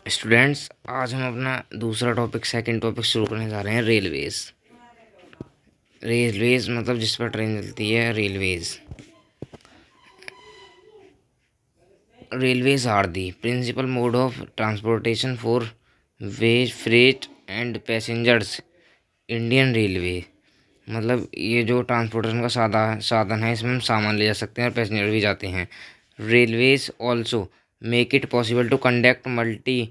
Students, आज हम अपना दूसरा टॉपिक सेकंड टॉपिक शुरू करने जा रहे हैं। रेलवेज। रेलवेज मतलब जिस पर ट्रेन चलती है, railways. Railways are the principal mode of transportation for ways freight and passengers. Indian railway मतलब ये जो ट्रांसपोर्टेशन का साधन है, इसमें हम सामान ले जा सकते हैं और पैसेंजर भी जाते हैं। Railways also make it possible to conduct multi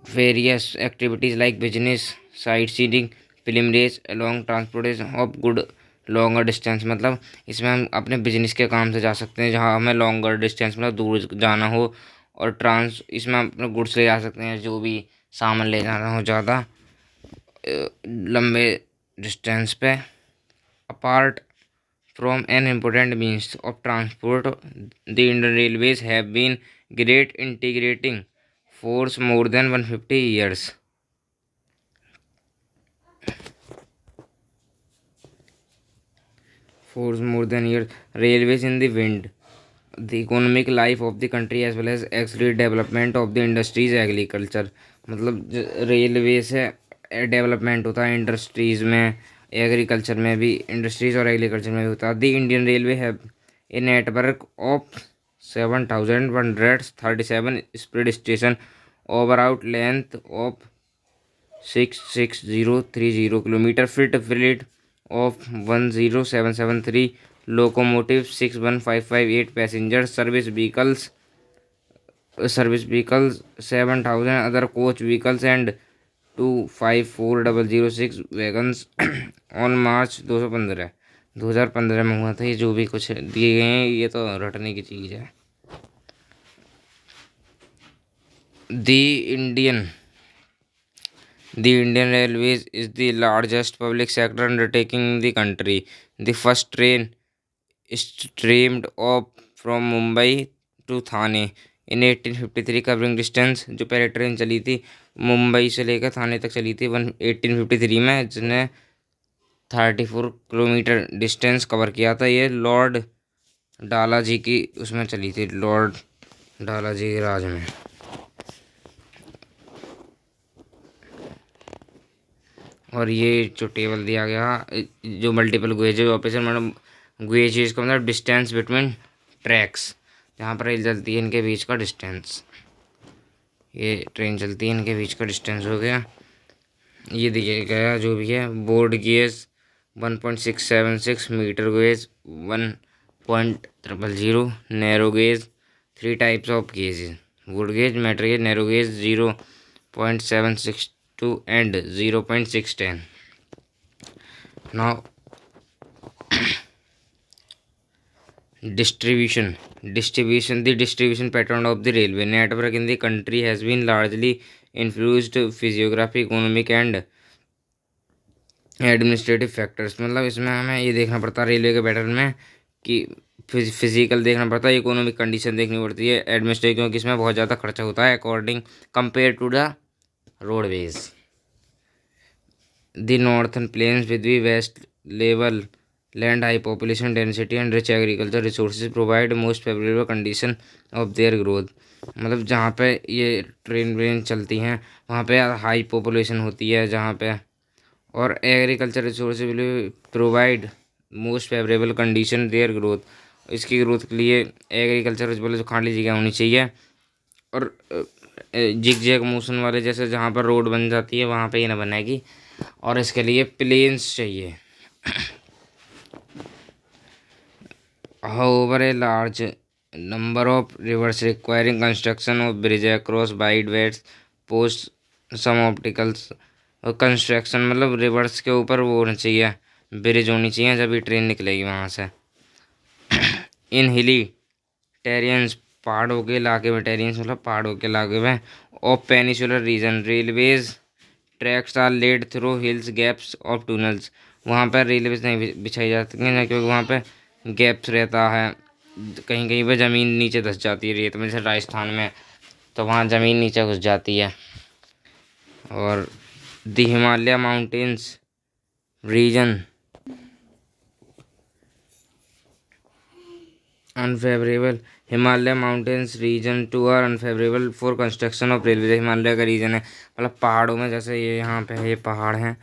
various activities like business, sightseeing, film race along transportation of good longer distance. मतलब इसमें हम अपने बिजनेस के काम से जा सकते हैं, जहाँ हमें लॉन्गर डिस्टेंस मतलब दूर जाना हो, और इसमें हम अपने गुड्स ले जा सकते हैं, जो भी सामान ले जाना हो ज़्यादा लंबे डिस्टेंस पे। Apart from an important means of transport, the Indian railways have been great integrating force more than 150 years. Force more than years. Railways in the wind. The economic life of the country as well as accelerated development of the industries agriculture. मतलब railway से development होता है industries में, agriculture में भी, industries और agriculture में भी होता है। The Indian railway have a network of 7,137 speed station overall length of 66030 kilometer, fit fleet of 10773 locomotives, 61558 passengers, service vehicles 7000 other coach vehicles and 254006 wagons on March 2015 में हुआ था। ये जो भी कुछ दिए गए हैं ये तो रटने की चीज़ है। The Indian Railways is the largest public sector undertaking in the country. The first train streamed off from Mumbai to Thane in 1853, covering distance। जो पहले ट्रेन चली थी मुंबई से लेकर थाने तक चली थी 1853 में, जिसने 34 किलोमीटर डिस्टेंस कवर किया था। ये लॉर्ड डाला जी की उसमें चली थी, लॉर्ड डाला जी के राज में। और ये जो टेबल दिया गया, जो मल्टीपल गुएजेज ऑपरेशन मतलब गुएजेज का मतलब डिस्टेंस बिटवीन ट्रैक्स, जहाँ पर रेल चलती है इनके बीच का डिस्टेंस। ये ट्रेन चलती है इनके बीच का डिस्टेंस हो गया। ये दिया गया जो भी है। Broad gauge 1.676 metre gauge 1.000, narrow gauge 3 types of gauges, broad gauge, metre gauge, narrow gauge 0.762 and 0.610। Now distribution. The distribution pattern of the railway network in the country has been largely influenced physiography, economic and administrative factors. मतलब इसमें हमें ये देखना पड़ता है railway के pattern में कि फिजिकल देखना पड़ता है, इकोनॉमिक कंडीशन देखनी पड़ती है, एडमिनिस्ट्रेटिव क्योंकि इसमें बहुत ज़्यादा खर्चा होता है according compare to the roadways. The northern plains with the vast level land, high population density and rich agriculture resources provide most favourable condition of their growth. मतलब जहाँ पे ये ट्रेन चलती हैं वहाँ पे हाई पॉपुलेशन होती है जहाँ पे, और agriculture resources will provide most favourable condition their growth. इसकी ग्रोथ के लिए एग्रीकल्चर बोले जो खाली जगह होनी चाहिए, और जिग जैग मोशन वाले जैसे जहाँ पर रोड बन जाती है वहाँ पे ये ना बनेगी, और इसके लिए प्लेन्स चाहिए। However, a large number of rivers requiring construction of bridges across wide ways post some obstacles। और कंस्ट्रक्शन मतलब रिवर्स के ऊपर वो होना चाहिए, ब्रिज होनी चाहिए जब भी ट्रेन निकलेगी वहाँ से। इन हिली टेरियंस पहाड़ों के इलाके में, टेरियंस मतलब पहाड़ों के इलाके में, of peninsular region railways tracks are laid through hills gaps of tunnels. वहाँ पर रेलवेज नहीं बिछाई जाती हैं क्योंकि वहाँ पर गैप्स रहता है, कहीं कहीं पर ज़मीन नीचे धंस जाती है रेत में, जैसे राजस्थान में तो वहाँ ज़मीन नीचे घुस जाती है। और the Himalaya mountains region unfavourable Himalaya mountains region to are unfavourable for construction of railway. Himalaya का रीजन है, मतलब पहाड़ों में, जैसे ये यहाँ पे है, ये पहाड़ हैं,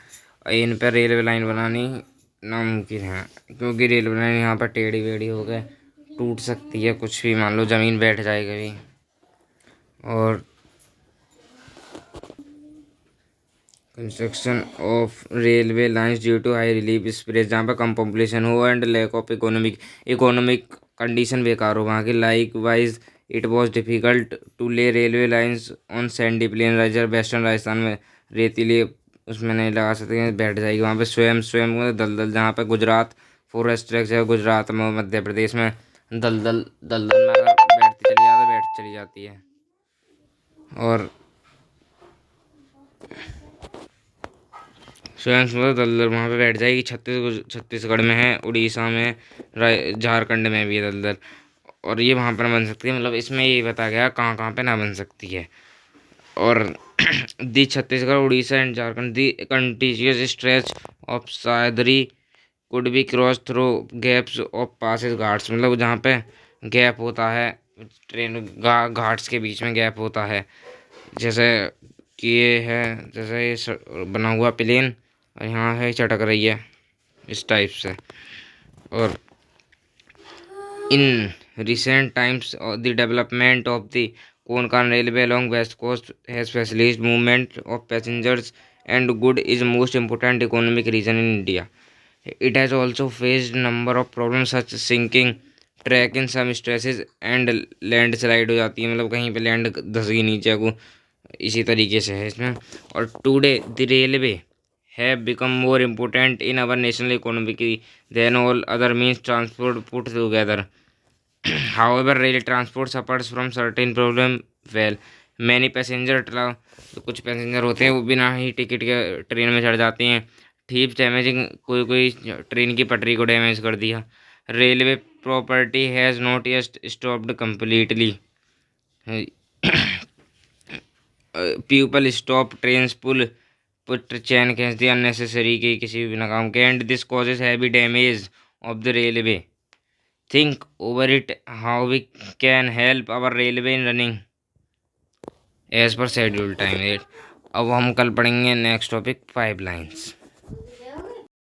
इन पर रेलवे लाइन बनानी नामुमकिन है, क्योंकि रेलवे लाइन यहाँ पर टेढ़ी वेढ़ी हो गए, टूट सकती है, कुछ भी मान लो, ज़मीन बैठ जाए कभी। और construction of railway lines due to high relief स्प्रेस, जहाँ पर कम पॉपुलेशन हो and lack of economic condition बेकार हो वहाँ की। Likewise it was difficult to lay railway lines on sandy plain राइजर वेस्टर्न राजस्थान में रेतीली उसमें नहीं लगा सकते, बैठ जाएगी वहाँ पे। स्वयं स्वयं दलदल, जहाँ पे गुजरात फॉरेस्ट ट्रैक्स है, गुजरात में, मध्य प्रदेश में दलदल दलदल में अगर बैठ चली जाती है। और स्वयं दलदल वहाँ पे बैठ जाएगी। छत्तीसगढ़ में है, उड़ीसा में, झारखंड में भी है दलदल, और ये वहाँ पर बन सकती है। मतलब इसमें ये बताया गया कहाँ कहाँ पे ना बन सकती है। और the Chhattisgarh, Orissa and Jharkhand, the continuous stretch of Sahyadri could be cross through gaps of passes ghats, मतलब जहाँ पे गैप होता है, ट्रेन घाट्स के बीच में गैप होता है, जैसे कि ये है, जैसे ये बना हुआ प्लेन, और यहाँ है चटक रही है, इस टाइप से। और in recent times the development of the Konkan railway along west coast has facilitated movement of passengers and good is most important economic region in India. It has also faced number of problems such sinking track in some stresses and landslide हो जाती है, मतलब कहीं पे land धस गई नीचे को, इसी तरीके से है इसमें। और today the railway have become more important in our national economy than all other means transport put together. However, rail transport suffers from certain problem. Well, many passenger तो कुछ पैसेंजर होते हैं वो बिना ही टिकट के ट्रेन में चढ़ जाते हैं। ठीक डैमेजिंग, कोई कोई ट्रेन की पटरी को डैमेज कर दिया। Railway property has not yet stopped completely. People stop train pull put chain खींच दी अननेसेसरी की किसी भी बिना काम के, and this causes heavy damage of the railway. Think over it how we can help our railway in running as per schedule time. अब हम कल पढ़ेंगे नेक्स्ट टॉपिक, पाइपलाइंस।